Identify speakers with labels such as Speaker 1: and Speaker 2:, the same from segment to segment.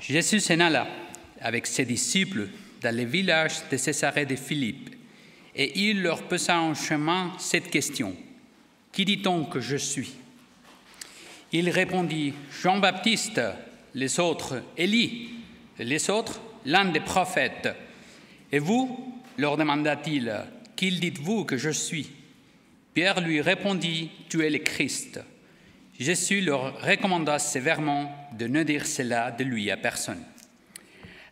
Speaker 1: Jésus s'en alla avec ses disciples dans le village de Césarée de Philippe, et il leur posa en chemin cette question: « Qui dit-on que je suis ?» Il répondit: « Jean-Baptiste, les autres Élie, les autres l'un des prophètes. Et vous, leur demanda-t-il, qui dites-vous que je suis ?» Pierre lui répondit: « Tu es le Christ. » Jésus leur recommanda sévèrement de ne dire cela de lui à personne.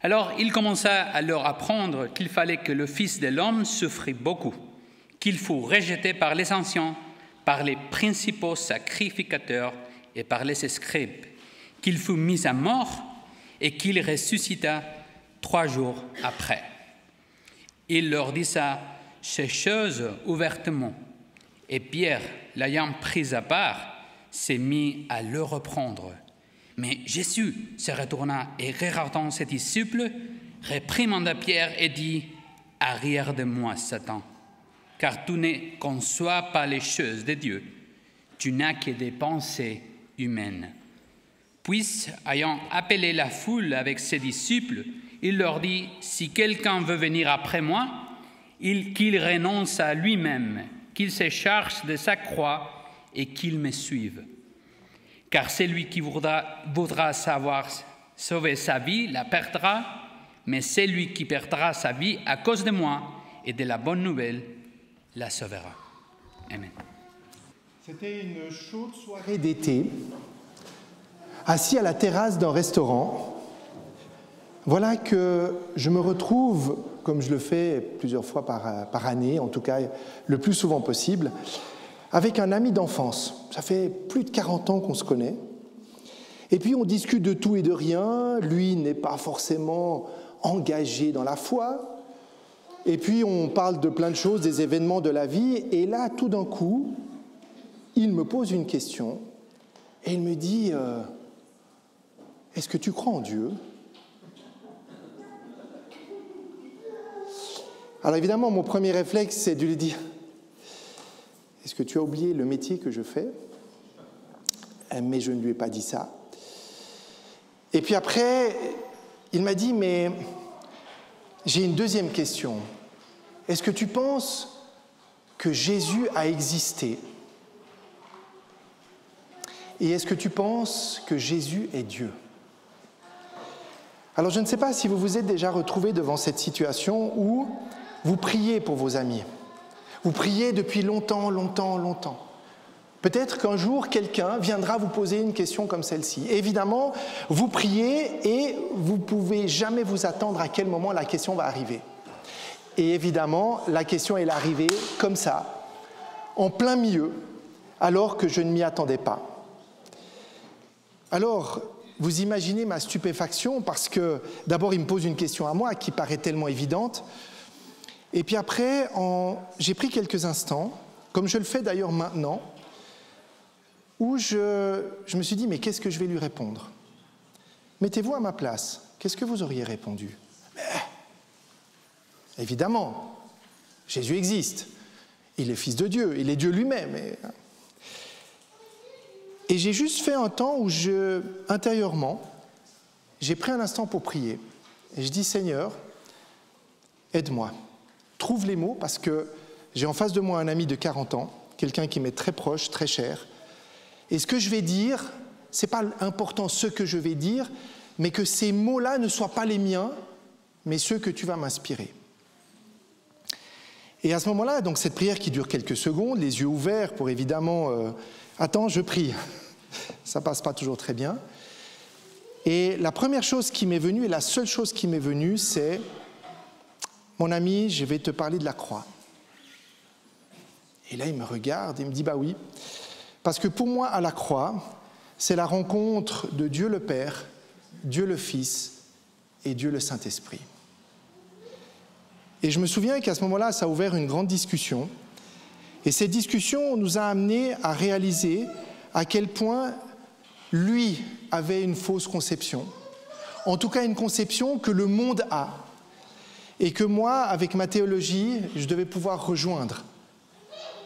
Speaker 1: Alors il commença à leur apprendre qu'il fallait que le Fils de l'homme souffrit beaucoup, qu'il fût rejeté par les anciens, par les principaux sacrificateurs et par les scribes, qu'il fut mis à mort et qu'il ressuscita 3 jours après. Il leur dit ces choses ouvertement, et Pierre, l'ayant pris à part, s'est mis à le reprendre. Mais Jésus se retourna et, regardant ses disciples, réprimanda Pierre et dit: « Arrière de moi, Satan, car tu ne conçois pas les choses de Dieu, tu n'as que des pensées humaines. » Puis, ayant appelé la foule avec ses disciples, il leur dit: « Si quelqu'un veut venir après moi, qu'il renonce à lui-même, qu'il se charge de sa croix et qu'il me suive. Car celui qui voudra sauver sa vie la perdra, mais celui qui perdra sa vie à cause de moi et de la bonne nouvelle la sauvera. » Amen.
Speaker 2: C'était une chaude soirée d'été, assis à la terrasse d'un restaurant. Voilà que je me retrouve, comme je le fais plusieurs fois par année, en tout cas le plus souvent possible, avec un ami d'enfance. Ça fait plus de 40 ans qu'on se connaît. Et puis on discute de tout et de rien. Lui n'est pas forcément engagé dans la foi. Et puis on parle de plein de choses, des événements de la vie. Et là, tout d'un coup, il me pose une question. Et il me dit: « Est-ce que tu crois en Dieu ?» Alors évidemment, mon premier réflexe, c'est de lui dire: « Est-ce que tu as oublié le métier que je fais ?» Mais je ne lui ai pas dit ça. Et puis après, il m'a dit: « Mais j'ai une deuxième question. Est-ce que tu penses que Jésus a existé? Et est-ce que tu penses que Jésus est Dieu ?» Alors je ne sais pas si vous vous êtes déjà retrouvé devant cette situation où vous priez pour vos amis. Vous priez depuis longtemps. Peut-être qu'un jour, quelqu'un viendra vous poser une question comme celle-ci. Évidemment, vous priez et vous ne pouvez jamais vous attendre à quel moment la question va arriver. Et évidemment, la question est arrivée comme ça, en plein milieu, alors que je ne m'y attendais pas. Alors, vous imaginez ma stupéfaction parce que d'abord, il me pose une question à moi qui paraît tellement évidente. Et puis après, j'ai pris quelques instants, comme je le fais d'ailleurs maintenant, où je me suis dit: mais qu'est-ce que je vais lui répondre? Mettez-vous à ma place. Qu'est-ce que vous auriez répondu? Évidemment, Jésus existe. Il est Fils de Dieu. Il est Dieu lui-même. Et j'ai juste fait un temps où intérieurement, j'ai pris un instant pour prier. Et je dis: Seigneur, aide-moi. Trouve les mots, parce que j'ai en face de moi un ami de 40 ans, quelqu'un qui m'est très proche, très cher. Et ce que je vais dire, ce n'est pas important ce que je vais dire, mais que ces mots-là ne soient pas les miens, mais ceux que tu vas m'inspirer. Et à ce moment-là, donc cette prière qui dure quelques secondes, les yeux ouverts pour évidemment... Attends, je prie. Ça ne passe pas toujours très bien. Et la première chose qui m'est venue, et la seule chose qui m'est venue, c'est: mon ami, je vais te parler de la croix. Et là, il me regarde et il me dit: bah oui, parce que pour moi, à la croix, c'est la rencontre de Dieu le Père, Dieu le Fils et Dieu le Saint-Esprit. Et je me souviens qu'à ce moment-là, ça a ouvert une grande discussion. Et cette discussion nous a amenés à réaliser à quel point lui avait une fausse conception, en tout cas une conception que le monde a, et que moi, avec ma théologie, je devais pouvoir rejoindre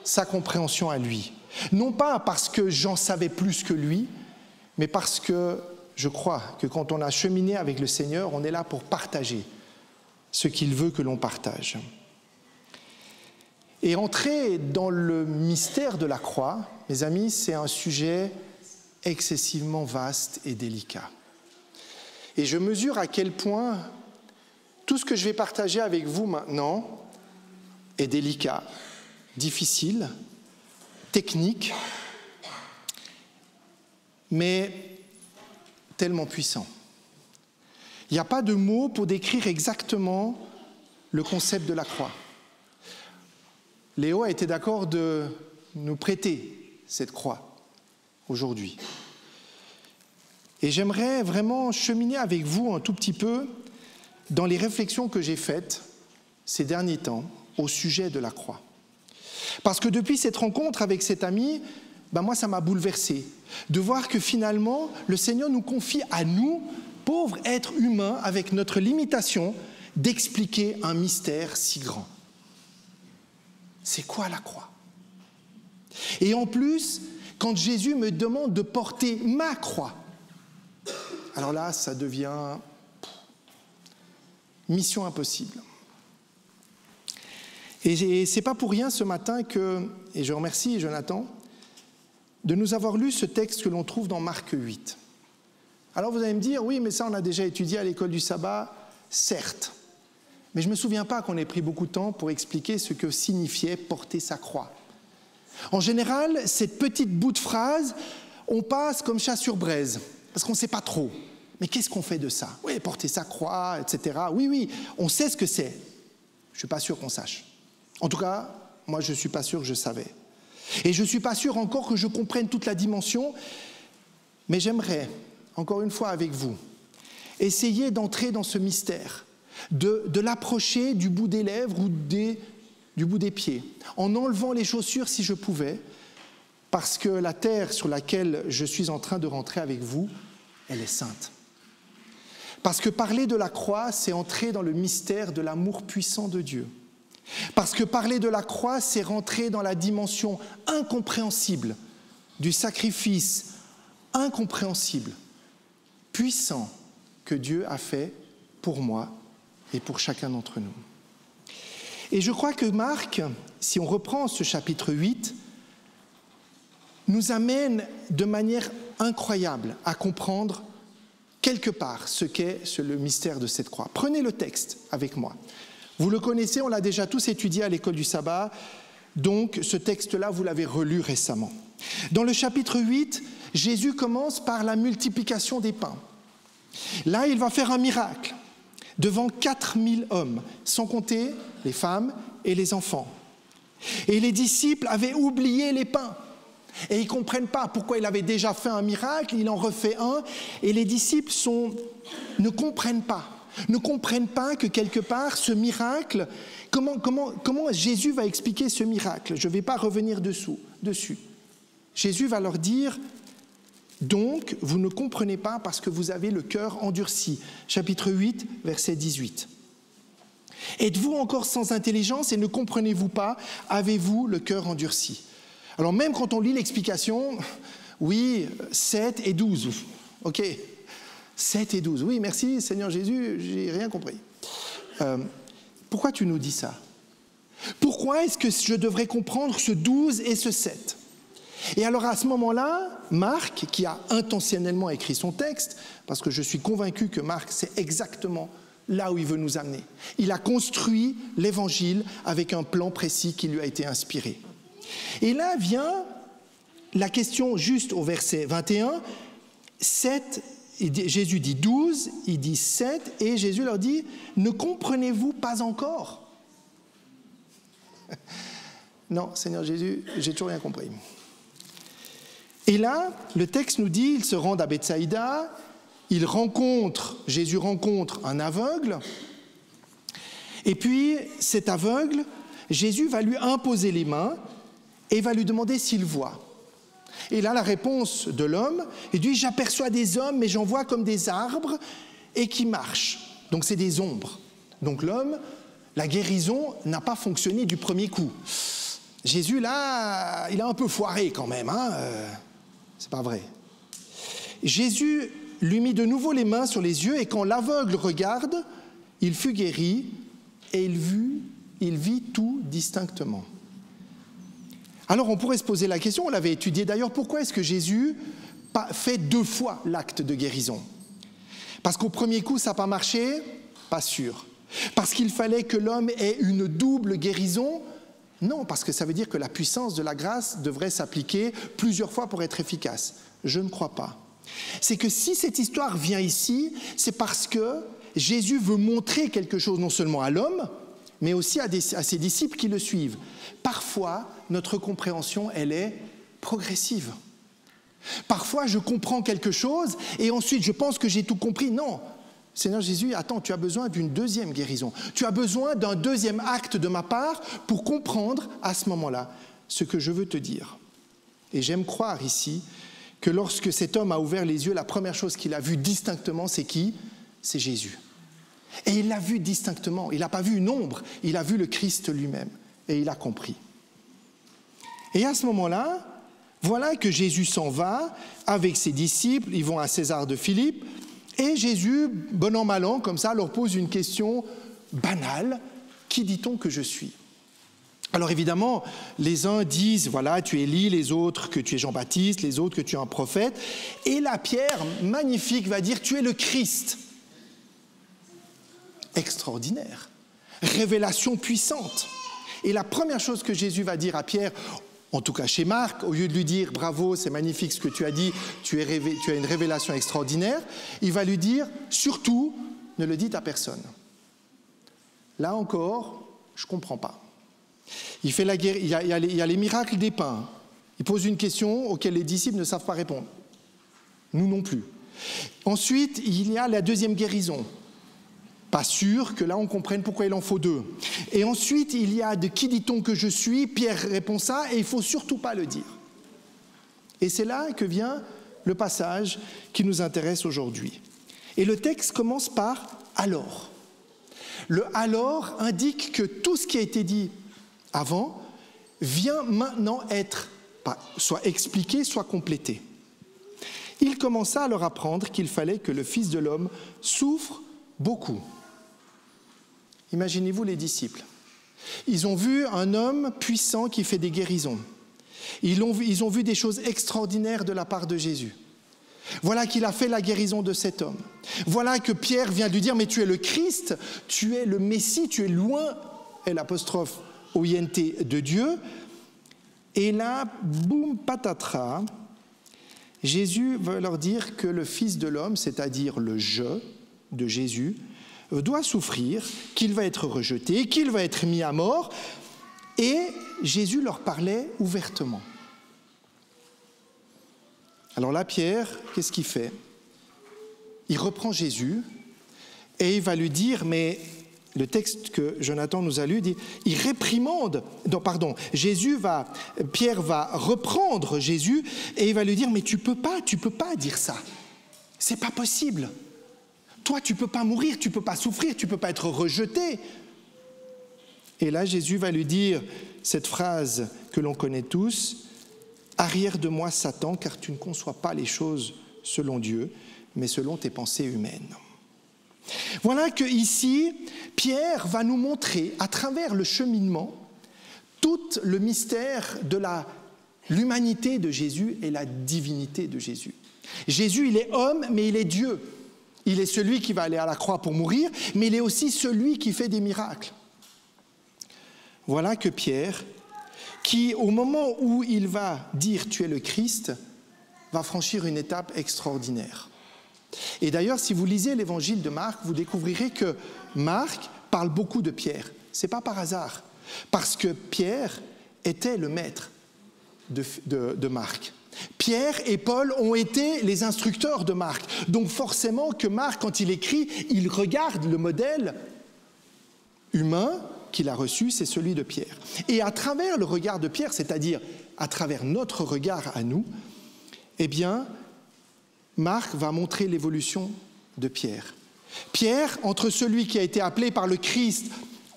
Speaker 2: sa compréhension à lui. Non pas parce que j'en savais plus que lui, mais parce que je crois que quand on a cheminé avec le Seigneur, on est là pour partager ce qu'il veut que l'on partage. Et entrer dans le mystère de la croix, mes amis, c'est un sujet excessivement vaste et délicat. Et je mesure à quel point tout ce que je vais partager avec vous maintenant est délicat, difficile, technique, mais tellement puissant. Il n'y a pas de mots pour décrire exactement le concept de la croix. Léo a été d'accord de nous prêter cette croix aujourd'hui. Et j'aimerais vraiment cheminer avec vous un tout petit peu dans les réflexions que j'ai faites ces derniers temps au sujet de la croix. Parce que depuis cette rencontre avec cet ami, moi ça m'a bouleversé de voir que finalement le Seigneur nous confie à nous, pauvres êtres humains avec notre limitation, d'expliquer un mystère si grand. C'est quoi la croix? Et en plus, quand Jésus me demande de porter ma croix, alors là, ça devient mission impossible. Et ce n'est pas pour rien ce matin que, et je remercie Jonathan, de nous avoir lu ce texte que l'on trouve dans Marc 8. Alors vous allez me dire, oui, mais ça on a déjà étudié à l'école du sabbat, certes. Mais je ne me souviens pas qu'on ait pris beaucoup de temps pour expliquer ce que signifiait porter sa croix. En général, cette petite bout de phrase, on passe comme chat sur braise, parce qu'on ne sait pas trop. Mais qu'est-ce qu'on fait de ça? Oui, porter sa croix, etc. Oui, on sait ce que c'est. Je ne suis pas sûr qu'on sache. En tout cas, moi, je ne suis pas sûr que je savais. Et je ne suis pas sûr encore que je comprenne toute la dimension, mais j'aimerais, encore une fois avec vous, essayer d'entrer dans ce mystère, de l'approcher du bout des lèvres ou du bout des pieds, en enlevant les chaussures si je pouvais, parce que la terre sur laquelle je suis en train de rentrer avec vous, elle est sainte. Parce que parler de la croix, c'est entrer dans le mystère de l'amour puissant de Dieu. Parce que parler de la croix, c'est rentrer dans la dimension incompréhensible du sacrifice incompréhensible, puissant que Dieu a fait pour moi et pour chacun d'entre nous. Et je crois que Marc, si on reprend ce chapitre 8, nous amène de manière incroyable à comprendre quelque part ce qu'est le mystère de cette croix. Prenez le texte avec moi. Vous le connaissez, on l'a déjà tous étudié à l'école du sabbat, donc ce texte-là, vous l'avez relu récemment. Dans le chapitre 8, Jésus commence par la multiplication des pains. Là, il va faire un miracle devant 4000 hommes, sans compter les femmes et les enfants. Et les disciples avaient oublié les pains. Et ils ne comprennent pas pourquoi il avait déjà fait un miracle, il en refait un, et les disciples ne comprennent pas que quelque part ce miracle, comment Jésus va expliquer ce miracle? Je ne vais pas revenir dessus. Jésus va leur dire, donc vous ne comprenez pas parce que vous avez le cœur endurci. Chapitre 8, verset 18. Êtes-vous encore sans intelligence et ne comprenez-vous pas? Avez-vous le cœur endurci? Alors même quand on lit l'explication, oui, 7 et 12, ok, 7 et 12, oui, merci Seigneur Jésus, j'ai rien compris. Pourquoi tu nous dis ça? Pourquoi est-ce que je devrais comprendre ce 12 et ce 7? Et alors à ce moment-là, Marc, qui a intentionnellement écrit son texte, parce que je suis convaincu que Marc, c'est exactement là où il veut nous amener. Il a construit l'évangile avec un plan précis qui lui a été inspiré. Et là vient la question juste au verset 21, 7, Jésus dit 12, il dit 7, et Jésus leur dit, ne comprenez-vous pas encore? Non, Seigneur Jésus, j'ai toujours rien compris. Et là, le texte nous dit, ils se rendent à Bethsaïda, Jésus rencontre un aveugle, et puis cet aveugle, Jésus va lui imposer les mains et va lui demander s'il voit. Et là, la réponse de l'homme, il dit, j'aperçois des hommes, mais j'en vois comme des arbres et qui marchent. Donc c'est des ombres. Donc l'homme, la guérison n'a pas fonctionné du premier coup. Jésus, là, il a un peu foiré quand même, hein, c'est pas vrai. Jésus lui mit de nouveau les mains sur les yeux, et quand l'aveugle regarde, il fut guéri, et il vit tout distinctement. Alors on pourrait se poser la question, on l'avait étudié d'ailleurs, pourquoi est-ce que Jésus fait 2 fois l'acte de guérison? Parce qu'au premier coup ça n'a pas marché? Pas sûr. Parce qu'il fallait que l'homme ait une double guérison? Non, parce que ça veut dire que la puissance de la grâce devrait s'appliquer plusieurs fois pour être efficace. Je ne crois pas. C'est que si cette histoire vient ici, c'est parce que Jésus veut montrer quelque chose non seulement à l'homme, mais aussi à ses disciples qui le suivent. Parfois, notre compréhension, elle est progressive. Parfois, je comprends quelque chose et ensuite je pense que j'ai tout compris. Non, Seigneur Jésus, attends, tu as besoin d'une deuxième guérison. Tu as besoin d'un deuxième acte de ma part pour comprendre à ce moment-là ce que je veux te dire. Et j'aime croire ici que lorsque cet homme a ouvert les yeux, la première chose qu'il a vue distinctement, c'est qui? C'est Jésus. Et il l'a vu distinctement. Il n'a pas vu une ombre, il a vu le Christ lui-même. Et il a compris. Et à ce moment-là, voilà que Jésus s'en va avec ses disciples, ils vont à César de Philippe, et Jésus, bon an, mal an, comme ça, leur pose une question banale. Qui dit-on que je suis? Alors évidemment, les uns disent, voilà, tu es Élie, les autres que tu es Jean-Baptiste, les autres que tu es un prophète. Et là, Pierre, magnifique, va dire, tu es le Christ. Extraordinaire. Révélation puissante. Et la première chose que Jésus va dire à Pierre, en tout cas chez Marc, au lieu de lui dire « Bravo, c'est magnifique ce que tu as dit, tu as une révélation extraordinaire », il va lui dire « Surtout, ne le dites à personne ». Là encore, je ne comprends pas. Il fait la guerre, il y a les miracles des pains. Il pose une question auquel les disciples ne savent pas répondre. Nous non plus. Ensuite, il y a la deuxième guérison. Pas sûr que là on comprenne pourquoi il en faut 2. Et ensuite, il y a de qui dit-on que je suis? Pierre répond ça et il ne faut surtout pas le dire. Et c'est là que vient le passage qui nous intéresse aujourd'hui. Et le texte commence par « alors ». Le « alors » indique que tout ce qui a été dit avant vient maintenant être soit expliqué, soit complété. Il commença à leur apprendre qu'il fallait que le Fils de l'homme souffre beaucoup. Imaginez-vous les disciples. Ils ont vu un homme puissant qui fait des guérisons. Ils ont vu des choses extraordinaires de la part de Jésus. Voilà qu'il a fait la guérison de cet homme. Voilà que Pierre vient de lui dire « Mais tu es le Christ, tu es le Messie, tu es loin, et l'apostrophe OINT de Dieu. » Et là, boum, patatras, Jésus va leur dire que le Fils de l'homme, c'est-à-dire le « je » de Jésus, doit souffrir, qu'il va être rejeté, qu'il va être mis à mort. Et Jésus leur parlait ouvertement. Alors là, Pierre, qu'est-ce qu'il fait? Il reprend Jésus et il va lui dire, mais le texte que Jonathan nous a lu dit, il réprimande, Pierre va reprendre Jésus et il va lui dire, mais tu peux pas dire ça. C'est pas possible. Toi, tu ne peux pas mourir, tu ne peux pas souffrir, tu ne peux pas être rejeté. Et là, Jésus va lui dire cette phrase que l'on connaît tous, « Arrière de moi, Satan, car tu ne conçois pas les choses selon Dieu, mais selon tes pensées humaines. » Voilà que ici, Pierre va nous montrer, à travers le cheminement, tout le mystère de l'humanité de Jésus et la divinité de Jésus. Jésus, il est homme, mais il est Dieu. Il est celui qui va aller à la croix pour mourir, mais il est aussi celui qui fait des miracles. Voilà que Pierre, qui au moment où il va dire « tu es le Christ », va franchir une étape extraordinaire. Et d'ailleurs, si vous lisez l'évangile de Marc, vous découvrirez que Marc parle beaucoup de Pierre. Ce n'est pas par hasard, parce que Pierre était le maître de Marc. Pierre et Paul ont été les instructeurs de Marc. Donc forcément que Marc, quand il écrit, il regarde le modèle humain qu'il a reçu, c'est celui de Pierre. Et à travers le regard de Pierre, c'est-à-dire à travers notre regard à nous, eh bien, Marc va montrer l'évolution de Pierre. Pierre, entre celui qui a été appelé par le Christ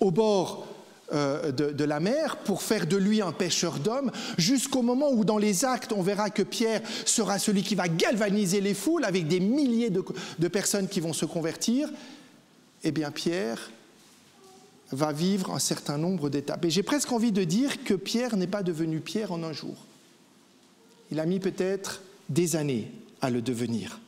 Speaker 2: au bord de la mer pour faire de lui un pêcheur d'hommes, jusqu'au moment où dans les actes, on verra que Pierre sera celui qui va galvaniser les foules avec des milliers de personnes qui vont se convertir. Eh bien, Pierre va vivre un certain nombre d'étapes. Et j'ai presque envie de dire que Pierre n'est pas devenu Pierre en un jour. Il a mis peut-être des années à le devenir.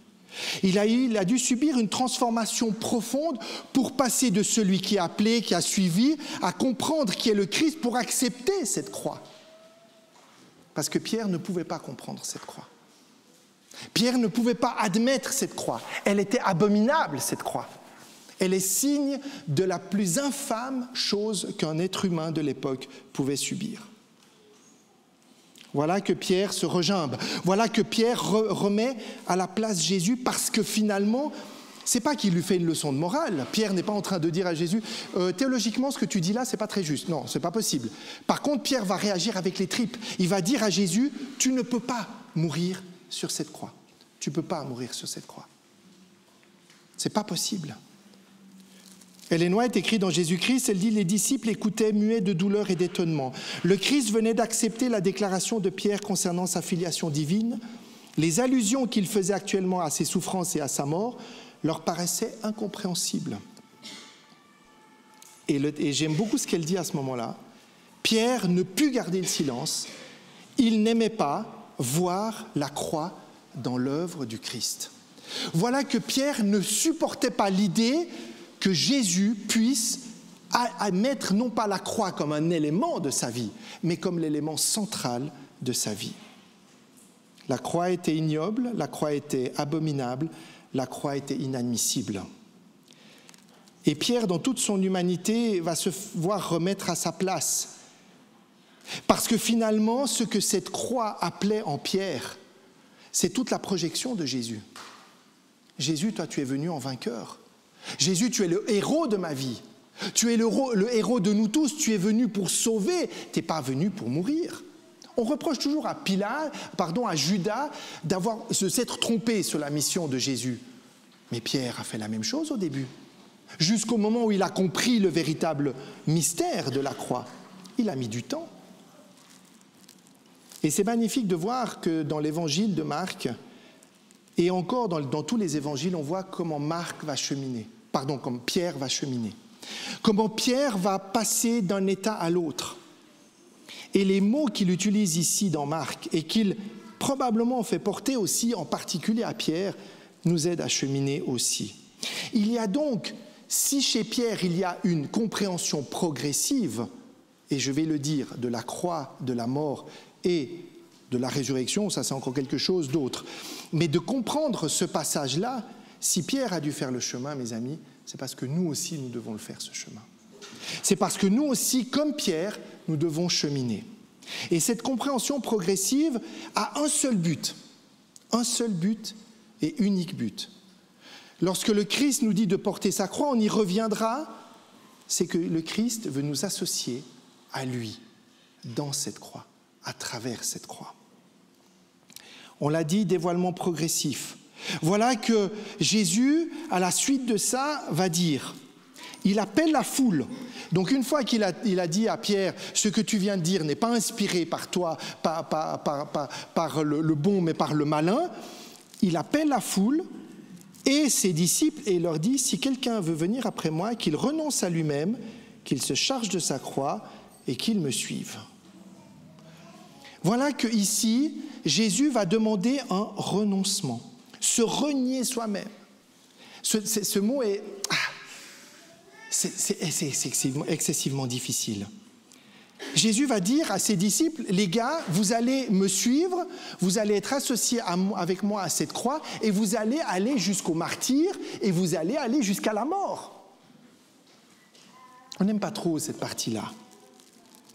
Speaker 2: Il a dû subir une transformation profonde pour passer de celui qui a appelé, qui a suivi, à comprendre qui est le Christ pour accepter cette croix. Parce que Pierre ne pouvait pas comprendre cette croix. Pierre ne pouvait pas admettre cette croix. Elle était abominable, cette croix. Elle est signe de la plus infâme chose qu'un être humain de l'époque pouvait subir. Voilà que Pierre se regimbe. Voilà que Pierre remet à la place Jésus parce que finalement, ce n'est pas qu'il lui fait une leçon de morale. Pierre n'est pas en train de dire à Jésus théologiquement, ce que tu dis là, ce n'est pas très juste. Non, ce n'est pas possible. Par contre, Pierre va réagir avec les tripes. Il va dire à Jésus, tu ne peux pas mourir sur cette croix. Tu ne peux pas mourir sur cette croix. Ce n'est pas possible. Ellen White écrit dans Jésus-Christ, elle dit « Les disciples écoutaient muets de douleur et d'étonnement. Le Christ venait d'accepter la déclaration de Pierre concernant sa filiation divine. Les allusions qu'il faisait actuellement à ses souffrances et à sa mort leur paraissaient incompréhensibles. » Et j'aime beaucoup ce qu'elle dit à ce moment-là. Pierre ne put garder le silence. Il n'aimait pas voir la croix dans l'œuvre du Christ. Voilà que Pierre ne supportait pas l'idée que Jésus puisse mettre non pas la croix comme un élément de sa vie, mais comme l'élément central de sa vie. La croix était ignoble, la croix était abominable, la croix était inadmissible. Et Pierre, dans toute son humanité, va se voir remettre à sa place. Parce que finalement, ce que cette croix appelait en Pierre, c'est toute la projection de Jésus. Jésus, toi, tu es venu en vainqueur. Jésus, tu es le héros de ma vie. Tu es le héros de nous tous. Tu es venu pour sauver. Tu n'es pas venu pour mourir. On reproche toujours à Judas de s'être trompé sur la mission de Jésus. Mais Pierre a fait la même chose au début. Jusqu'au moment où il a compris le véritable mystère de la croix. Il a mis du temps. Et c'est magnifique de voir que dans l'évangile de Marc, et encore dans tous les évangiles, on voit comment comme Pierre va cheminer. Comment Pierre va passer d'un état à l'autre. Et les mots qu'il utilise ici dans Marc, et qu'il probablement fait porter aussi en particulier à Pierre, nous aident à cheminer aussi. Il y a donc, si chez Pierre il y a une compréhension progressive, et je vais le dire, de la croix, de la mort et de la résurrection, ça c'est encore quelque chose d'autre. Mais de comprendre ce passage-là, si Pierre a dû faire le chemin, mes amis, c'est parce que nous aussi, nous devons le faire, ce chemin. C'est parce que nous aussi, comme Pierre, nous devons cheminer. Et cette compréhension progressive a un seul but et unique but. Lorsque le Christ nous dit de porter sa croix, on y reviendra, c'est que le Christ veut nous associer à lui, dans cette croix, à travers cette croix. On l'a dit, dévoilement progressif. Voilà que Jésus, à la suite de ça, va dire, il appelle la foule. Donc une fois qu'il a dit à Pierre, ce que tu viens de dire n'est pas inspiré par toi, par le bon, mais par le malin, il appelle la foule et ses disciples et il leur dit, si quelqu'un veut venir après moi, qu'il renonce à lui-même, qu'il se charge de sa croix et qu'il me suive. Voilà que ici, Jésus va demander un renoncement, se renier soi-même. Ce mot est excessivement difficile. Jésus va dire à ses disciples, les gars, vous allez me suivre, vous allez être associés avec moi à cette croix et vous allez aller jusqu'au martyre et vous allez aller jusqu'à la mort. On n'aime pas trop cette partie-là.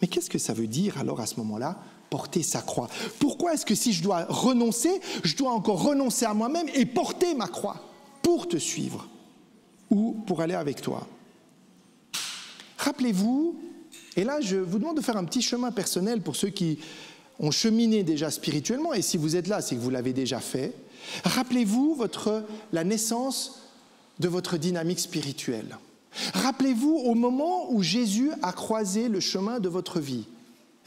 Speaker 2: Mais qu'est-ce que ça veut dire alors à ce moment-là, porter sa croix? Pourquoi est-ce que si je dois renoncer, je dois encore renoncer à moi-même et porter ma croix pour te suivre ou pour aller avec toi? Rappelez-vous, et là je vous demande de faire un petit chemin personnel pour ceux qui ont cheminé déjà spirituellement, et si vous êtes là, c'est que vous l'avez déjà fait. Rappelez-vous la naissance de votre dynamique spirituelle. Rappelez-vous au moment où Jésus a croisé le chemin de votre vie.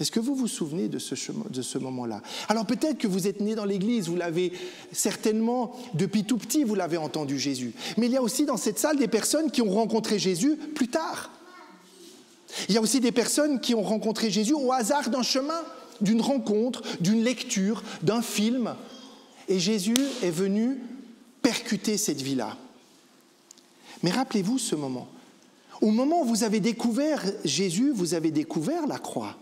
Speaker 2: Est-ce que vous vous souvenez de ce moment-là? Alors peut-être que vous êtes né dans l'église, vous l'avez certainement, depuis tout petit, vous l'avez entendu Jésus. Mais il y a aussi dans cette salle des personnes qui ont rencontré Jésus plus tard. Il y a aussi des personnes qui ont rencontré Jésus au hasard d'un chemin, d'une rencontre, d'une lecture, d'un film. Et Jésus est venu percuter cette vie-là. Mais rappelez-vous ce moment. Au moment où vous avez découvert Jésus, vous avez découvert la croix.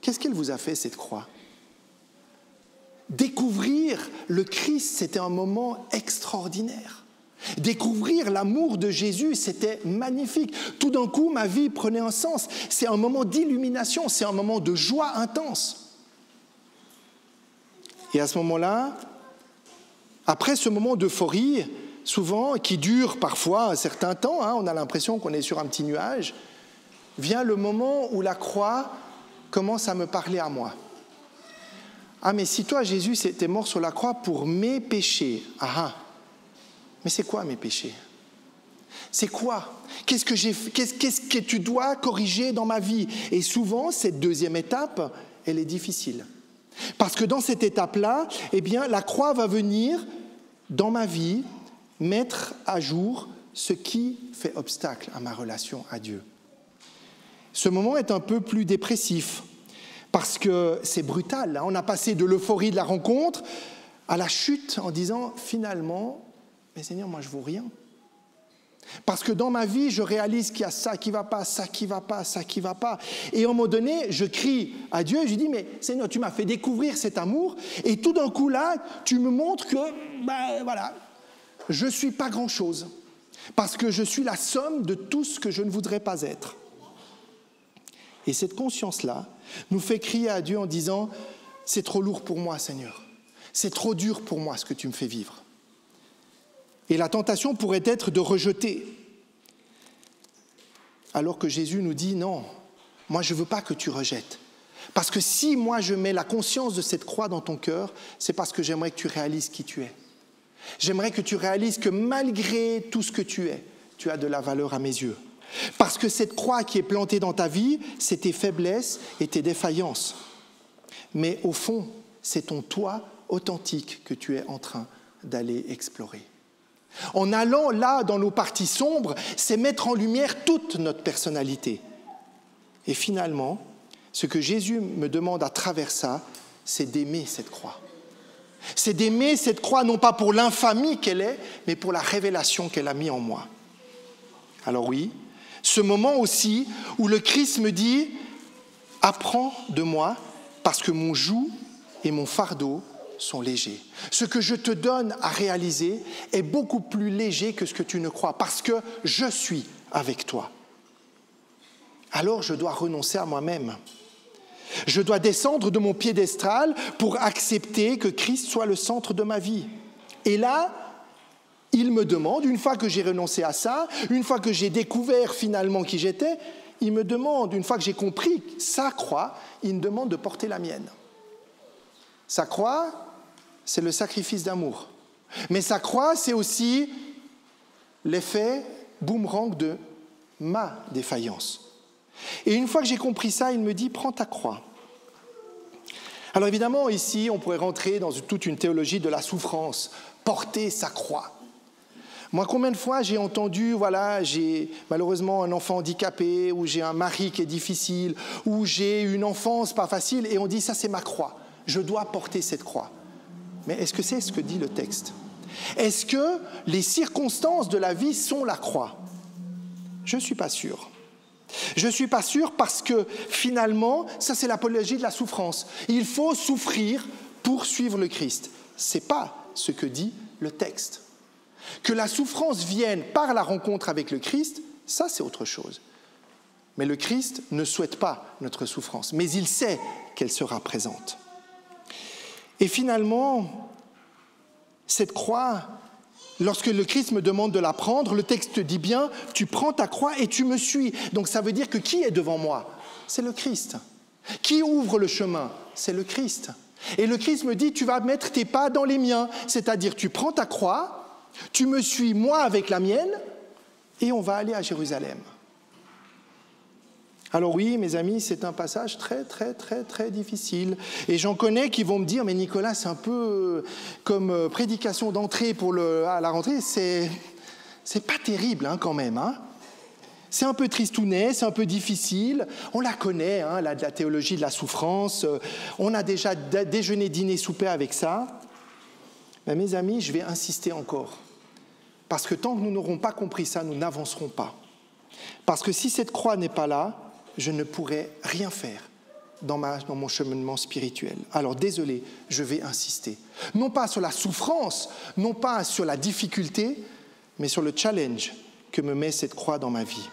Speaker 2: Qu'est-ce qu'elle vous a fait, cette croix? Découvrir le Christ, c'était un moment extraordinaire. Découvrir l'amour de Jésus, c'était magnifique. Tout d'un coup, ma vie prenait un sens. C'est un moment d'illumination, c'est un moment de joie intense. Et à ce moment-là, après ce moment d'euphorie, souvent, qui dure parfois un certain temps, on a l'impression qu'on est sur un petit nuage, vient le moment où la croix commence à me parler à moi. Ah, mais si toi, Jésus, t'es mort sur la croix pour mes péchés. Mais c'est quoi mes péchés? C'est quoi? Qu'est-ce que tu dois corriger dans ma vie? Et souvent, cette deuxième étape, elle est difficile. Parce que dans cette étape-là, eh bien, la croix va venir dans ma vie mettre à jour ce qui fait obstacle à ma relation à Dieu. Ce moment est un peu plus dépressif, parce que c'est brutal. On a passé de l'euphorie de la rencontre à la chute en disant finalement, mais Seigneur, moi je ne vaux rien. Parce que dans ma vie, je réalise qu'il y a ça qui ne va pas, ça qui ne va pas, ça qui ne va pas. Et à un moment donné, je crie à Dieu et je dis, mais Seigneur, tu m'as fait découvrir cet amour, et tout d'un coup là, tu me montres que, je ne suis pas grand-chose, parce que je suis la somme de tout ce que je ne voudrais pas être. Et cette conscience-là nous fait crier à Dieu en disant « C'est trop lourd pour moi, Seigneur. C'est trop dur pour moi ce que tu me fais vivre. » Et la tentation pourrait être de rejeter. Alors que Jésus nous dit « Non, moi je ne veux pas que tu rejettes. Parce que si moi je mets la conscience de cette croix dans ton cœur, c'est parce que j'aimerais que tu réalises qui tu es. J'aimerais que tu réalises que malgré tout ce que tu es, tu as de la valeur à mes yeux. Parce que cette croix qui est plantée dans ta vie, c'est tes faiblesses et tes défaillances. Mais au fond, c'est ton toi authentique que tu es en train d'aller explorer. En allant là dans nos parties sombres, c'est mettre en lumière toute notre personnalité. Et finalement, ce que Jésus me demande à travers ça, c'est d'aimer cette croix. C'est d'aimer cette croix non pas pour l'infamie qu'elle est, mais pour la révélation qu'elle a mise en moi. Alors oui, ce moment aussi où le Christ me dit « Apprends de moi parce que mon joug et mon fardeau sont légers. Ce que je te donne à réaliser est beaucoup plus léger que ce que tu ne crois parce que je suis avec toi. » Alors je dois renoncer à moi-même. Je dois descendre de mon piédestal pour accepter que Christ soit le centre de ma vie. Et là, il me demande, une fois que j'ai renoncé à ça, une fois que j'ai découvert finalement qui j'étais, il me demande, une fois que j'ai compris sa croix, il me demande de porter la mienne. Sa croix, c'est le sacrifice d'amour. Mais sa croix, c'est aussi l'effet boomerang de ma défaillance. Et une fois que j'ai compris ça, il me dit, prends ta croix. Alors évidemment, ici, on pourrait rentrer dans toute une théologie de la souffrance, porter sa croix. Moi, combien de fois j'ai entendu, j'ai malheureusement un enfant handicapé, ou j'ai un mari qui est difficile, ou j'ai une enfance pas facile, et on dit, ça c'est ma croix, je dois porter cette croix. Mais est-ce que c'est ce que dit le texte? Est-ce que les circonstances de la vie sont la croix? Je ne suis pas sûr. Je ne suis pas sûr parce que finalement, ça c'est l'apologie de la souffrance. Il faut souffrir pour suivre le Christ. Ce n'est pas ce que dit le texte. Que la souffrance vienne par la rencontre avec le Christ, ça c'est autre chose. Mais le Christ ne souhaite pas notre souffrance, mais il sait qu'elle sera présente. Et finalement, cette croix, lorsque le Christ me demande de la prendre, le texte dit bien, tu prends ta croix et tu me suis. Donc ça veut dire que qui est devant moi? C'est le Christ. Qui ouvre le chemin? C'est le Christ. Et le Christ me dit, tu vas mettre tes pas dans les miens, c'est-à-dire tu prends ta croix, tu me suis moi avec la mienne, et on va aller à Jérusalem. Alors oui, mes amis, c'est un passage très, très, très, très difficile. Et j'en connais qui vont me dire, mais Nicolas, c'est un peu comme prédication d'entrée à la rentrée, c'est pas terrible quand même. C'est un peu tristounet, c'est un peu difficile. On la connaît, la théologie de la souffrance. On a déjà déjeuné, dîné, souper avec ça. Mais mes amis, je vais insister encore. Parce que tant que nous n'aurons pas compris ça, nous n'avancerons pas. Parce que si cette croix n'est pas là, je ne pourrai rien faire dans mon cheminement spirituel. Alors désolé, je vais insister. Non pas sur la souffrance, non pas sur la difficulté, mais sur le challenge que me met cette croix dans ma vie.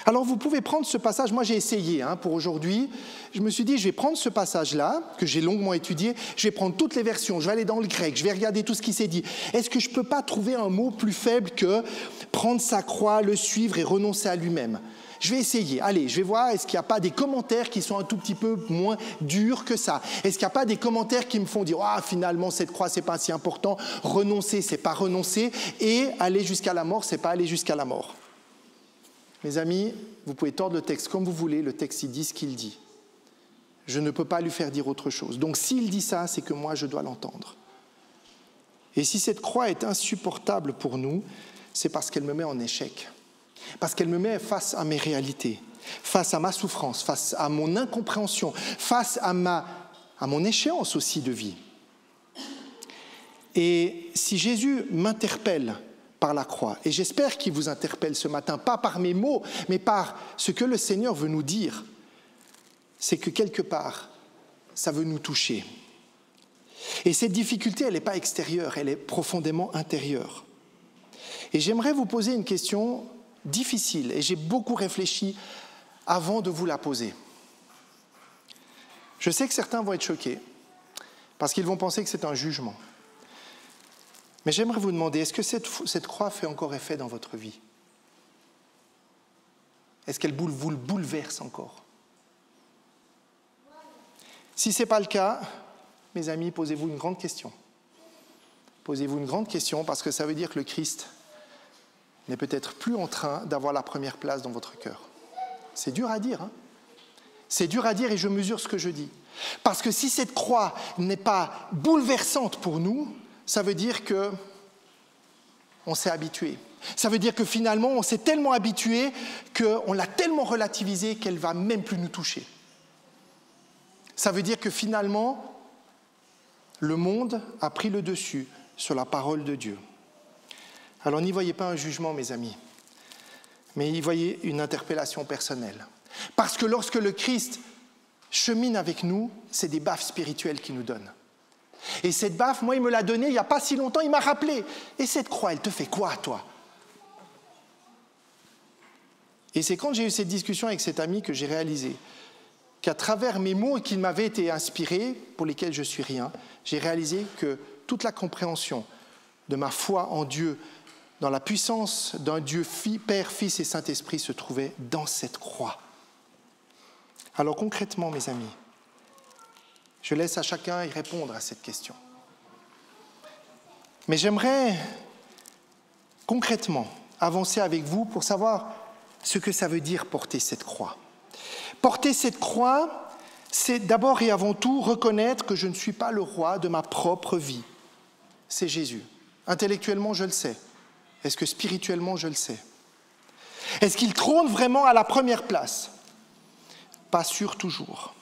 Speaker 2: Alors vous pouvez prendre ce passage, moi j'ai essayé pour aujourd'hui, je me suis dit je vais prendre ce passage-là, que j'ai longuement étudié, je vais prendre toutes les versions, je vais aller dans le grec, je vais regarder tout ce qui s'est dit. Est-ce que je ne peux pas trouver un mot plus faible que prendre sa croix, le suivre et renoncer à lui-même ? Je vais essayer, allez, je vais voir, est-ce qu'il n'y a pas des commentaires qui sont un tout petit peu moins durs que ça ? Est-ce qu'il n'y a pas des commentaires qui me font dire « Ah, finalement, cette croix, ce n'est pas si important, renoncer, ce n'est pas renoncer, et aller jusqu'à la mort, ce n'est pas aller jusqu'à la mort. » Mes amis, vous pouvez tordre le texte comme vous voulez, le texte, il dit ce qu'il dit. Je ne peux pas lui faire dire autre chose. Donc s'il dit ça, c'est que moi, je dois l'entendre. Et si cette croix est insupportable pour nous, c'est parce qu'elle me met en échec. Parce qu'elle me met face à mes réalités, face à ma souffrance, face à mon incompréhension, face à mon échéance aussi de vie. Et si Jésus m'interpelle par la croix, et j'espère qu'il vous interpelle ce matin, pas par mes mots, mais par ce que le Seigneur veut nous dire, c'est que quelque part, ça veut nous toucher. Et cette difficulté, elle n'est pas extérieure, elle est profondément intérieure. Et j'aimerais vous poser une question difficile, et j'ai beaucoup réfléchi avant de vous la poser. Je sais que certains vont être choqués, parce qu'ils vont penser que c'est un jugement. Mais j'aimerais vous demander, est-ce que cette croix fait encore effet dans votre vie ? Est-ce qu'elle vous le bouleverse encore ? Si ce n'est pas le cas, mes amis, posez-vous une grande question. Posez-vous une grande question, parce que ça veut dire que le Christ n'est peut-être plus en train d'avoir la première place dans votre cœur. C'est dur à dire, C'est dur à dire et je mesure ce que je dis. Parce que si cette croix n'est pas bouleversante pour nous, ça veut dire qu'on s'est habitué. Ça veut dire que finalement, on s'est tellement habitué qu'on l'a tellement relativisée qu'elle ne va même plus nous toucher. Ça veut dire que finalement, le monde a pris le dessus sur la parole de Dieu. Alors n'y voyez pas un jugement, mes amis, mais y voyez une interpellation personnelle. Parce que lorsque le Christ chemine avec nous, c'est des baffes spirituelles qu'il nous donne. Et cette baffe, moi, il me l'a donnée il n'y a pas si longtemps, il m'a rappelé. Et cette croix, elle te fait quoi, toi ? Et c'est quand j'ai eu cette discussion avec cet ami que j'ai réalisé qu'à travers mes mots qui m'avaient été inspirés, pour lesquels je ne suis rien, j'ai réalisé que toute la compréhension de ma foi en Dieu, dans la puissance d'un Dieu Père, Fils et Saint-Esprit se trouvait dans cette croix. Alors concrètement, mes amis, je laisse à chacun y répondre à cette question. Mais j'aimerais concrètement avancer avec vous pour savoir ce que ça veut dire porter cette croix. Porter cette croix, c'est d'abord et avant tout reconnaître que je ne suis pas le roi de ma propre vie. C'est Jésus. Intellectuellement, je le sais. Est-ce que spirituellement, je le sais ? Est-ce qu'il trône vraiment à la première place ? Pas sûr toujours.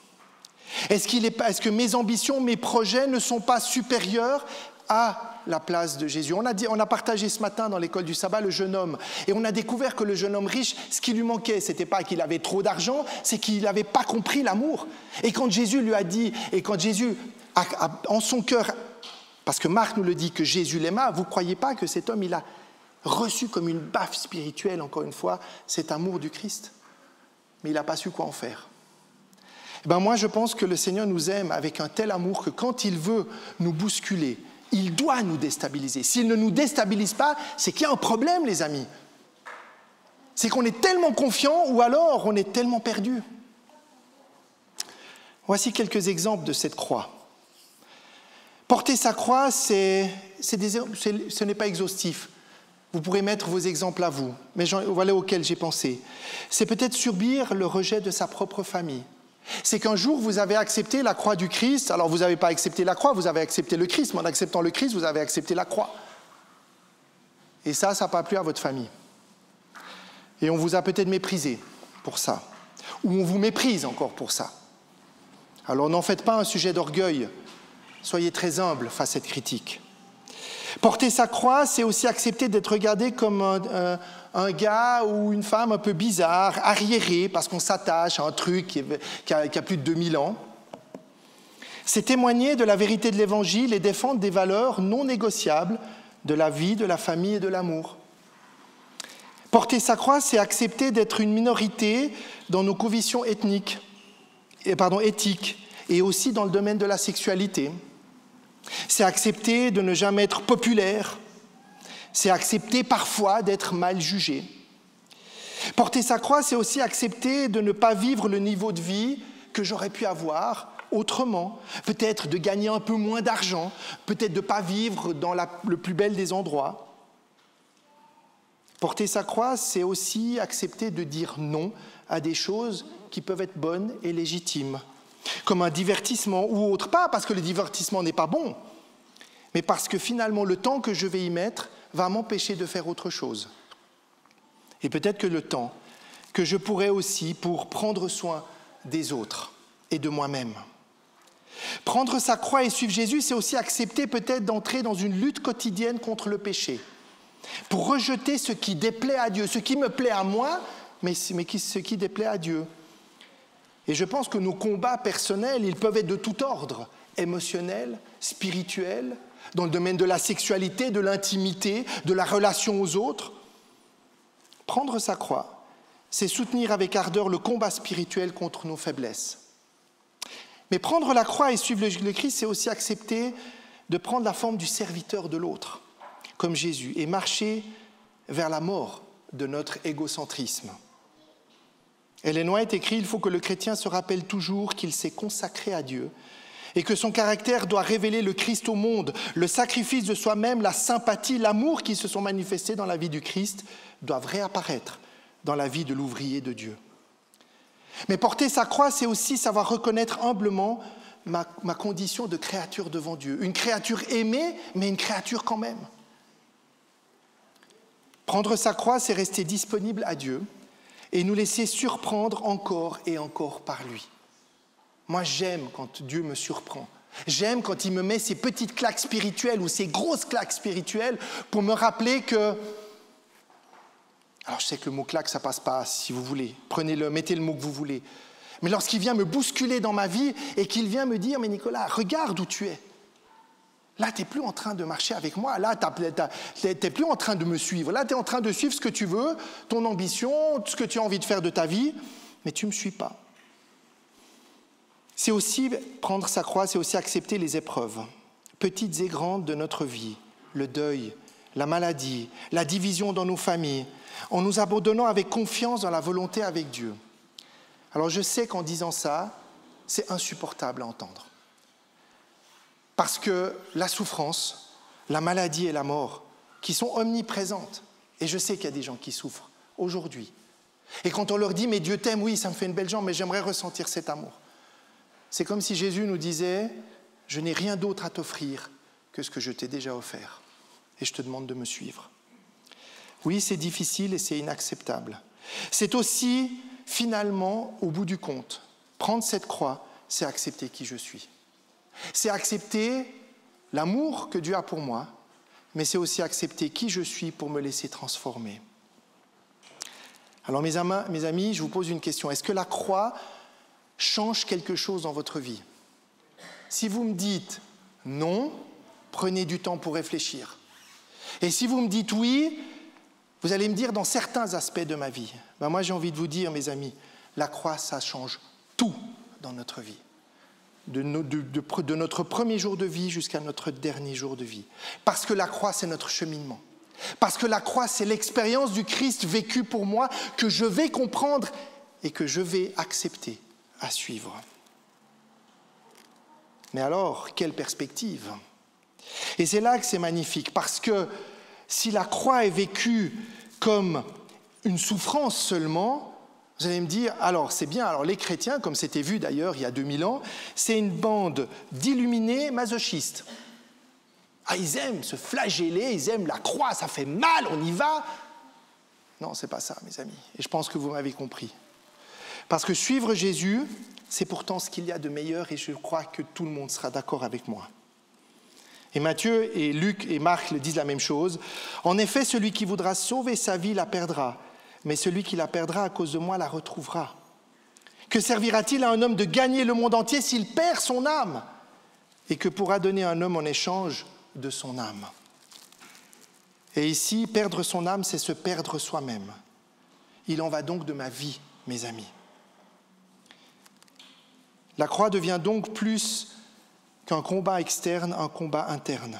Speaker 2: Est-ce que mes ambitions, mes projets ne sont pas supérieurs à la place de Jésus ? On a partagé ce matin dans l'école du sabbat le jeune homme. Et on a découvert que le jeune homme riche, ce qui lui manquait, ce n'était pas qu'il avait trop d'argent, c'est qu'il n'avait pas compris l'amour. Et quand Jésus lui a dit, et quand Jésus a en son cœur, parce que Marc nous le dit, que Jésus l'aima, vous ne croyez pas que cet homme, il a reçu comme une baffe spirituelle, encore une fois, cet amour du Christ ? Mais il n'a pas su quoi en faire. Moi, je pense que le Seigneur nous aime avec un tel amour que quand il veut nous bousculer, il doit nous déstabiliser. S'il ne nous déstabilise pas, c'est qu'il y a un problème, les amis. C'est qu'on est tellement confiant ou alors on est tellement perdu. Voici quelques exemples de cette croix. Porter sa croix, ce n'est pas exhaustif. vous pourrez mettre vos exemples à vous, mais voilà auxquels j'ai pensé. C'est peut-être subir le rejet de sa propre famille. C'est qu'un jour, vous avez accepté la croix du Christ. Alors, vous n'avez pas accepté la croix, vous avez accepté le Christ. Mais en acceptant le Christ, vous avez accepté la croix. Et ça n'a pas plu à votre famille. Et on vous a peut-être méprisé pour ça. Ou on vous méprise encore pour ça. Alors, n'en faites pas un sujet d'orgueil. Soyez très humble face à cette critique. Porter sa croix, c'est aussi accepter d'être regardé comme un gars ou une femme un peu bizarre, arriéré, parce qu'on s'attache à un truc qui a plus de 2000 ans. C'est témoigner de la vérité de l'Évangile et défendre des valeurs non négociables de la vie, de la famille et de l'amour. Porter sa croix, c'est accepter d'être une minorité dans nos convictions éthiques, et aussi dans le domaine de la sexualité. C'est accepter de ne jamais être populaire. C'est accepter parfois d'être mal jugé. Porter sa croix, c'est aussi accepter de ne pas vivre le niveau de vie que j'aurais pu avoir autrement. Peut-être de gagner un peu moins d'argent, peut-être de ne pas vivre dans le plus bel des endroits. Porter sa croix, c'est aussi accepter de dire non à des choses qui peuvent être bonnes et légitimes, comme un divertissement ou autre. Pas parce que le divertissement n'est pas bon, mais parce que finalement le temps que je vais y mettre va m'empêcher de faire autre chose. Et peut-être que le temps que je pourrais aussi pour prendre soin des autres et de moi-même. Prendre sa croix et suivre Jésus, c'est aussi accepter peut-être d'entrer dans une lutte quotidienne contre le péché, pour rejeter ce qui déplaît à Dieu, ce qui me plaît à moi, mais ce qui déplaît à Dieu. Et je pense que nos combats personnels, ils peuvent être de tout ordre, émotionnels, spirituels, dans le domaine de la sexualité, de l'intimité, de la relation aux autres. Prendre sa croix, c'est soutenir avec ardeur le combat spirituel contre nos faiblesses. Mais prendre la croix et suivre le Christ, c'est aussi accepter de prendre la forme du serviteur de l'autre, comme Jésus, et marcher vers la mort de notre égocentrisme. Ellen White écrit « Il faut que le chrétien se rappelle toujours qu'il s'est consacré à Dieu et que son caractère doit révéler le Christ au monde. Le sacrifice de soi-même, la sympathie, l'amour qui se sont manifestés dans la vie du Christ doivent réapparaître dans la vie de l'ouvrier de Dieu. » Mais porter sa croix, c'est aussi savoir reconnaître humblement ma condition de créature devant Dieu. Une créature aimée, mais une créature quand même. Prendre sa croix, c'est rester disponible à Dieu et nous laisser surprendre encore et encore par lui. Moi, j'aime quand Dieu me surprend. J'aime quand il me met ces petites claques spirituelles ou ces grosses claques spirituelles pour me rappeler que... Alors, je sais que le mot claque, ça passe pas, si vous voulez. Prenez-le, mettez le mot que vous voulez. Mais lorsqu'il vient me bousculer dans ma vie et qu'il vient me dire « Mais Nicolas, regarde où tu es. Là, tu n'es plus en train de marcher avec moi. Là, tu n'es plus en train de me suivre. Là, tu es en train de suivre ce que tu veux, ton ambition, ce que tu as envie de faire de ta vie, mais tu ne me suis pas. » C'est aussi prendre sa croix, c'est aussi accepter les épreuves, petites et grandes de notre vie, le deuil, la maladie, la division dans nos familles, en nous abandonnant avec confiance dans la volonté avec Dieu. Alors je sais qu'en disant ça, c'est insupportable à entendre. Parce que la souffrance, la maladie et la mort, qui sont omniprésentes, et je sais qu'il y a des gens qui souffrent aujourd'hui. Et quand on leur dit « mais Dieu t'aime », oui, ça me fait une belle jambe, mais j'aimerais ressentir cet amour. C'est comme si Jésus nous disait « je n'ai rien d'autre à t'offrir que ce que je t'ai déjà offert, et je te demande de me suivre ». Oui, c'est difficile et c'est inacceptable. C'est aussi, finalement, au bout du compte, prendre cette croix, c'est accepter qui je suis. C'est accepter l'amour que Dieu a pour moi, mais c'est aussi accepter qui je suis pour me laisser transformer. Alors mes amis, je vous pose une question. Est-ce que la croix change quelque chose dans votre vie? Si vous me dites non, prenez du temps pour réfléchir. Et si vous me dites oui, vous allez me dire dans certains aspects de ma vie. Moi, j'ai envie de vous dire, mes amis, la croix, ça change tout dans notre vie. De notre premier jour de vie jusqu'à notre dernier jour de vie. Parce que la croix, c'est notre cheminement. Parce que la croix, c'est l'expérience du Christ vécue pour moi que je vais comprendre et que je vais accepter à suivre. Mais alors, quelle perspective! Et c'est là que c'est magnifique, parce que si la croix est vécue comme une souffrance seulement, vous allez me dire, alors c'est bien, alors les chrétiens, comme c'était vu d'ailleurs il y a 2000 ans, c'est une bande d'illuminés masochistes. Ah, ils aiment se flageller, ils aiment la croix, ça fait mal, on y va. Non, c'est pas ça, mes amis. Et je pense que vous m'avez compris. Parce que suivre Jésus, c'est pourtant ce qu'il y a de meilleur et je crois que tout le monde sera d'accord avec moi. Et Matthieu et Luc et Marc le disent la même chose. En effet, celui qui voudra sauver sa vie la perdra, mais celui qui la perdra à cause de moi la retrouvera. Que servira-t-il à un homme de gagner le monde entier s'il perd son âme? Et que pourra donner un homme en échange de son âme? Et ici, perdre son âme, c'est se perdre soi-même. Il en va donc de ma vie, mes amis. La croix devient donc plus qu'un combat externe, un combat interne.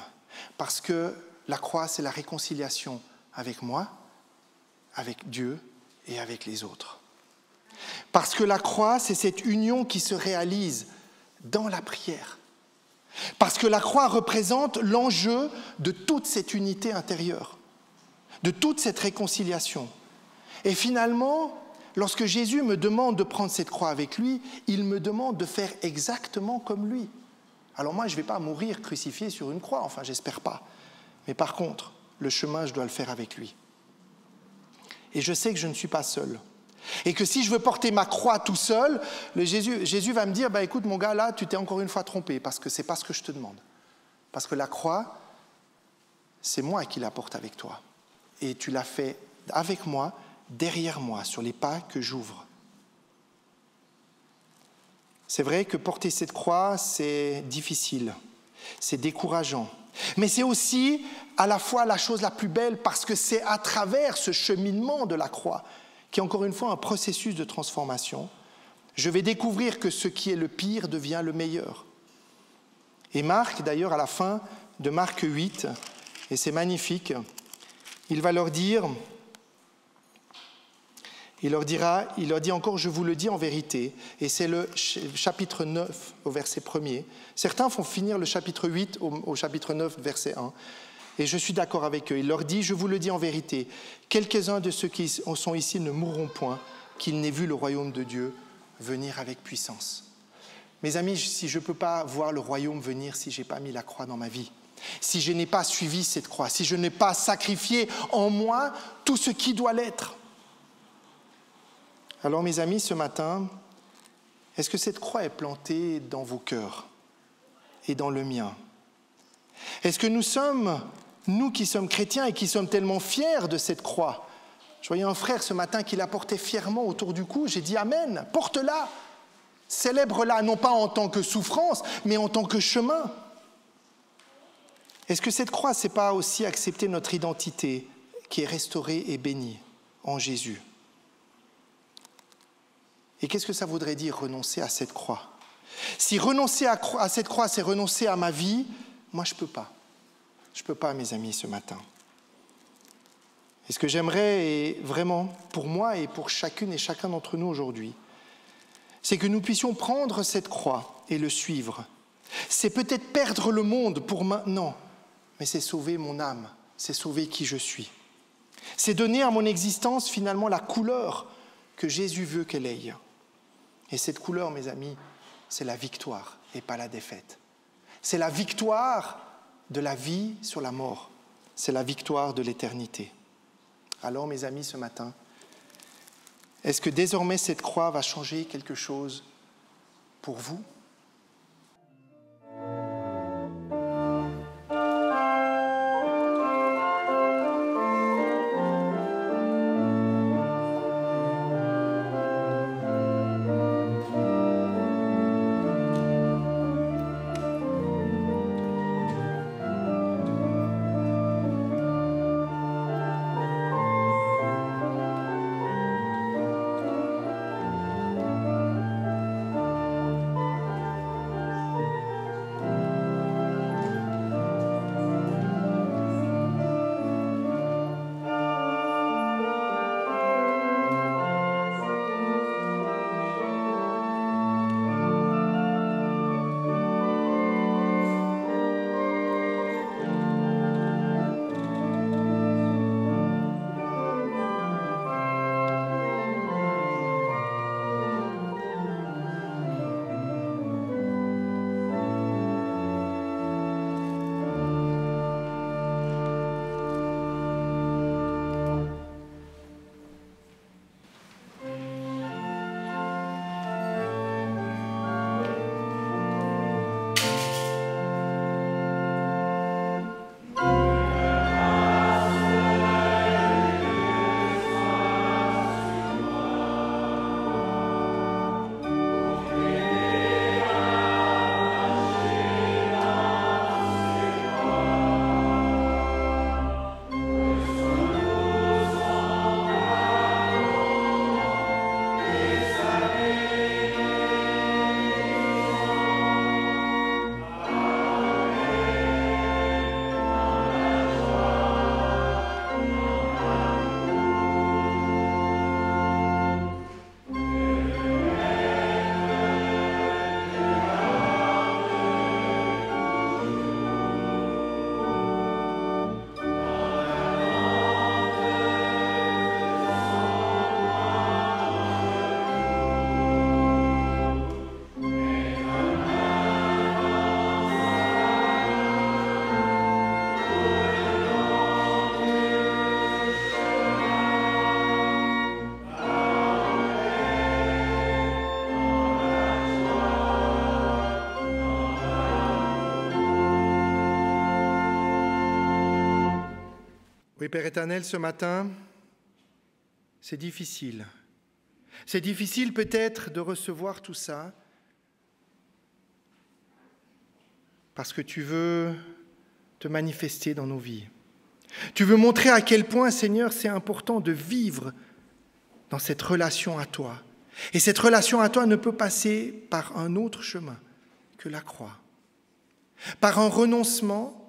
Speaker 2: Parce que la croix, c'est la réconciliation avec moi, avec Dieu et avec les autres. Parce que la croix, c'est cette union qui se réalise dans la prière. Parce que la croix représente l'enjeu de toute cette unité intérieure, de toute cette réconciliation. Et finalement, lorsque Jésus me demande de prendre cette croix avec lui, il me demande de faire exactement comme lui. Alors moi, je ne vais pas mourir crucifié sur une croix, enfin, j'espère pas. Mais par contre, le chemin, je dois le faire avec lui. Et je sais que je ne suis pas seul. Et que si je veux porter ma croix tout seul, Jésus va me dire, bah, écoute mon gars, là, tu t'es encore une fois trompé, parce que ce n'est pas ce que je te demande. Parce que la croix, c'est moi qui la porte avec toi. Et tu l'as fait avec moi, derrière moi, sur les pas que j'ouvre. C'est vrai que porter cette croix, c'est difficile, c'est décourageant. Mais c'est aussi à la fois la chose la plus belle parce que c'est à travers ce cheminement de la croix, qui est encore une fois un processus de transformation, je vais découvrir que ce qui est le pire devient le meilleur. Et Marc, d'ailleurs, à la fin de Marc 8, et c'est magnifique, il va leur dire... Il leur dit encore, je vous le dis en vérité, et c'est le chapitre 9 au verset 1er. Certains font finir le chapitre 8 au chapitre 9, verset 1. Et je suis d'accord avec eux. Il leur dit, je vous le dis en vérité, quelques-uns de ceux qui sont ici ne mourront point, qu'ils n'aient vu le royaume de Dieu venir avec puissance. Mes amis, si je ne peux pas voir le royaume venir si je n'ai pas mis la croix dans ma vie, si je n'ai pas suivi cette croix, si je n'ai pas sacrifié en moi tout ce qui doit l'être. Alors mes amis, ce matin, est-ce que cette croix est plantée dans vos cœurs et dans le mien? Est-ce que nous qui sommes chrétiens et qui sommes tellement fiers de cette croix, je voyais un frère ce matin qui la portait fièrement autour du cou, j'ai dit Amen, porte-la, célèbre-la, non pas en tant que souffrance, mais en tant que chemin. Est-ce que cette croix, ce n'est pas aussi accepter notre identité qui est restaurée et bénie en Jésus? Et qu'est-ce que ça voudrait dire renoncer à cette croix? Si renoncer à cette croix, c'est renoncer à ma vie, moi je ne peux pas. Je ne peux pas, mes amis, ce matin. Et ce que j'aimerais, et vraiment pour moi et pour chacune et chacun d'entre nous aujourd'hui, c'est que nous puissions prendre cette croix et le suivre. C'est peut-être perdre le monde pour maintenant, mais c'est sauver mon âme, c'est sauver qui je suis. C'est donner à mon existence finalement la couleur que Jésus veut qu'elle ait. Et cette couleur, mes amis, c'est la victoire et pas la défaite. C'est la victoire de la vie sur la mort. C'est la victoire de l'éternité. Alors, mes amis, ce matin, est-ce que désormais cette croix va changer quelque chose pour vous ? Oui, Père éternel, ce matin, c'est difficile. C'est difficile peut-être de recevoir tout ça parce que tu veux te manifester dans nos vies. Tu veux montrer à quel point, Seigneur, c'est important de vivre dans cette relation à toi. Et cette relation à toi ne peut passer par un autre chemin que la croix. Par un renoncement,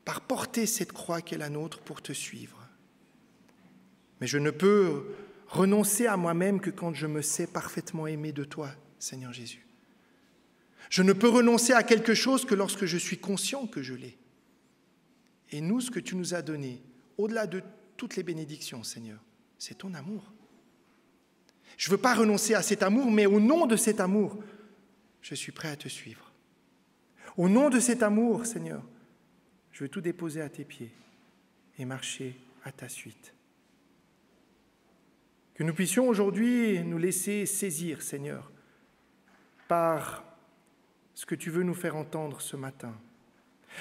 Speaker 2: par porter cette croix qui est la nôtre pour te suivre. Mais je ne peux renoncer à moi-même que quand je me sais parfaitement aimé de toi, Seigneur Jésus. Je ne peux renoncer à quelque chose que lorsque je suis conscient que je l'ai. Et nous, ce que tu nous as donné, au-delà de toutes les bénédictions, Seigneur, c'est ton amour. Je ne veux pas renoncer à cet amour, mais au nom de cet amour, je suis prêt à te suivre. Au nom de cet amour, Seigneur, je veux tout déposer à tes pieds et marcher à ta suite. Que nous puissions aujourd'hui nous laisser saisir, Seigneur, par ce que tu veux nous faire entendre ce matin.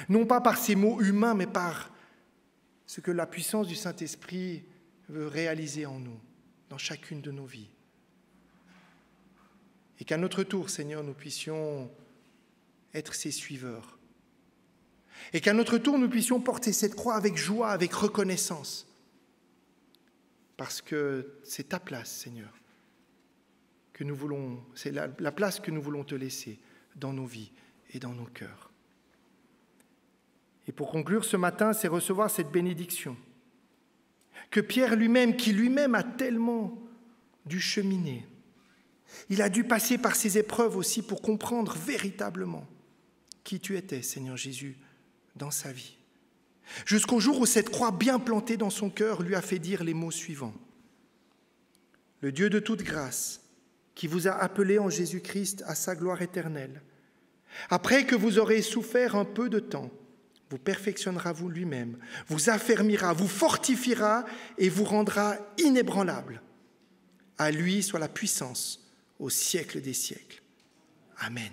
Speaker 2: Non pas par ces mots humains, mais par ce que la puissance du Saint-Esprit veut réaliser en nous, dans chacune de nos vies. Et qu'à notre tour, Seigneur, nous puissions être ses suiveurs. Et qu'à notre tour, nous puissions porter cette croix avec joie, avec reconnaissance. Parce que c'est ta place, Seigneur, que nous voulons, c'est la place que nous voulons te laisser dans nos vies et dans nos cœurs. Et pour conclure ce matin, c'est recevoir cette bénédiction que Pierre lui-même, qui lui-même a tellement dû cheminer, il a dû passer par ces épreuves aussi pour comprendre véritablement qui tu étais, Seigneur Jésus, dans sa vie. Jusqu'au jour où cette croix bien plantée dans son cœur lui a fait dire les mots suivants. Le Dieu de toute grâce, qui vous a appelé en Jésus-Christ à sa gloire éternelle, après que vous aurez souffert un peu de temps, vous perfectionnera vous lui-même, vous affermira, vous fortifiera et vous rendra inébranlable. À lui soit la puissance au siècle des siècles. Amen.